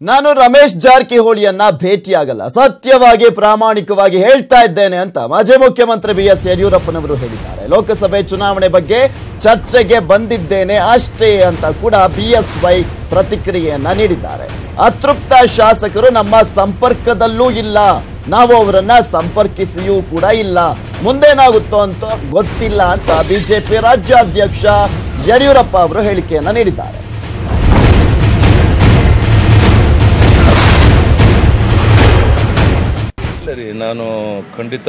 ನಾನು ರಮೇಶ್ ಜಾರಕಿಹೊಳಿಯನ್ನ ಭೇಟಿಯಾಗಲ್ಲ, ಸತ್ಯವಾಗಿ ಪ್ರಾಮಾಣಿಕವಾಗಿ ಹೇಳ್ತಾ ಇದ್ದೇನೆ ಅಂತ ಮಾಜಿ ಮುಖ್ಯಮಂತ್ರಿ ಬಿಎಸ್ ಯಡಿಯೂರಪ್ಪನವರು ಹೇಳಿದ್ದಾರೆ. ಲೋಕಸಭೆ ಚುನಾವಣೆ ಬಗ್ಗೆ ಚರ್ಚೆಗೆ ಬಂದಿದ್ದೇನೆ ಅಷ್ಟೇ ಅಂತ ಕೂಡ ಬಿಎಸ್ವೈ ಪ್ರತಿಕ್ರಿಯೆಯನ್ನ ನೀಡಿದ್ದಾರೆ. ಅತೃಪ್ತ ಶಾಸಕರು ನಮ್ಮ ಸಂಪರ್ಕದಲ್ಲೂ ಇಲ್ಲ, ನಾವು ಅವರನ್ನ ಸಂಪರ್ಕಿಸಿಯೂ ಕೂಡ ಇಲ್ಲ, ಮುಂದೇನಾಗುತ್ತೋ ಅಂತ ಗೊತ್ತಿಲ್ಲ ಅಂತ ಬಿಜೆಪಿ ರಾಜ್ಯಾಧ್ಯಕ್ಷ ಯಡಿಯೂರಪ್ಪ ಅವರು ಹೇಳಿಕೆಯನ್ನ ನೀಡಿದ್ದಾರೆ. ನಾನು ಖಂಡಿತ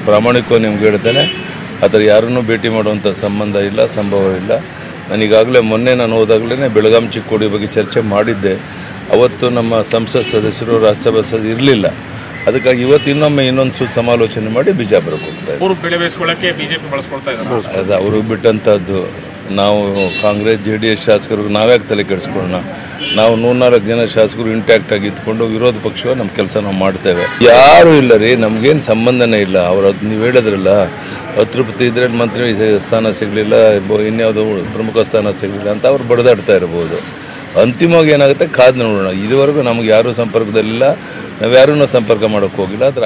ಪ್ರಾಮಾಣಿಕವಾಗಿ ನಿಮ್ಗೆ ಹೇಳ್ತೇನೆ, ಆ ಥರ ಯಾರನ್ನೂ ಭೇಟಿ ಮಾಡುವಂಥ ಸಂಬಂಧ ಇಲ್ಲ, ಸಂಭವ ಇಲ್ಲ. ನಾನೀಗಾಗಲೇ ಮೊನ್ನೆ ನಾನು ಹೋದಾಗಲೇ ಬೆಳಗಾಂ ಚಿಕ್ಕೋಡಿ ಬಗ್ಗೆ ಚರ್ಚೆ ಮಾಡಿದ್ದೆ. ಅವತ್ತು ನಮ್ಮ ಸಂಸತ್ ಸದಸ್ಯರು ರಾಜ್ಯಸಭಾ ಸದಸ್ಯರು ಇರಲಿಲ್ಲ. ಅದಕ್ಕಾಗಿ ಇವತ್ತು ಇನ್ನೊಂದು ಸಮಾಲೋಚನೆ ಮಾಡಿ ಬಿಜಾಪುರಕ್ಕೆ ಹೋಗ್ತಾ ಇದ್ದಾರೆ. ಅದು ಅವ್ರಿಗೆ ಬಿಟ್ಟಂಥದ್ದು. ನಾವು ಕಾಂಗ್ರೆಸ್ JDS ಶಾಸಕರಿಗೆ ನಾವ್ಯಾಕೆ ತಲೆ ಕೆಡಿಸ್ಕೊಳ್ಳೋಣ? ನಾವು 104 ಜನ ಶಾಸಕರು ಇಂಟ್ಯಾಕ್ಟ್ ಆಗಿ ಇದ್ಕೊಂಡು ವಿರೋಧ ಪಕ್ಷವ ನಮ್ಮ ಕೆಲಸ ನಾವು ಮಾಡ್ತೇವೆ. ಯಾರೂ ಇಲ್ಲ ರೀ, ನಮಗೇನು ಸಂಬಂಧನೇ ಇಲ್ಲ. ಅವ್ರು ನೀವು ಹೇಳಿದ್ರಲ್ಲ, ಅತೃಪ್ತಿ ಇದ್ರೆ ಮಂತ್ರಿ ಸ್ಥಾನ ಸಿಗಲಿಲ್ಲ, ಇನ್ಯಾವುದೋ ಪ್ರಮುಖ ಸ್ಥಾನ ಸಿಗಲಿಲ್ಲ ಅಂತ ಅವ್ರು ಬಡ್ದಾಡ್ತಾ ಇರ್ಬೋದು. ಅಂತಿಮವಾಗಿ ಏನಾಗುತ್ತೆ ಕಾದು ನೋಡೋಣ. ಇದುವರೆಗೂ ನಮ್ಗೆ ಯಾರೂ ಸಂಪರ್ಕದಲ್ಲಿಲ್ಲ, ನಾವು ಯಾರೂ ಸಂಪರ್ಕ ಮಾಡೋಕ್ಕೆ ಹೋಗಿಲ್ಲ. ಅದ್ರ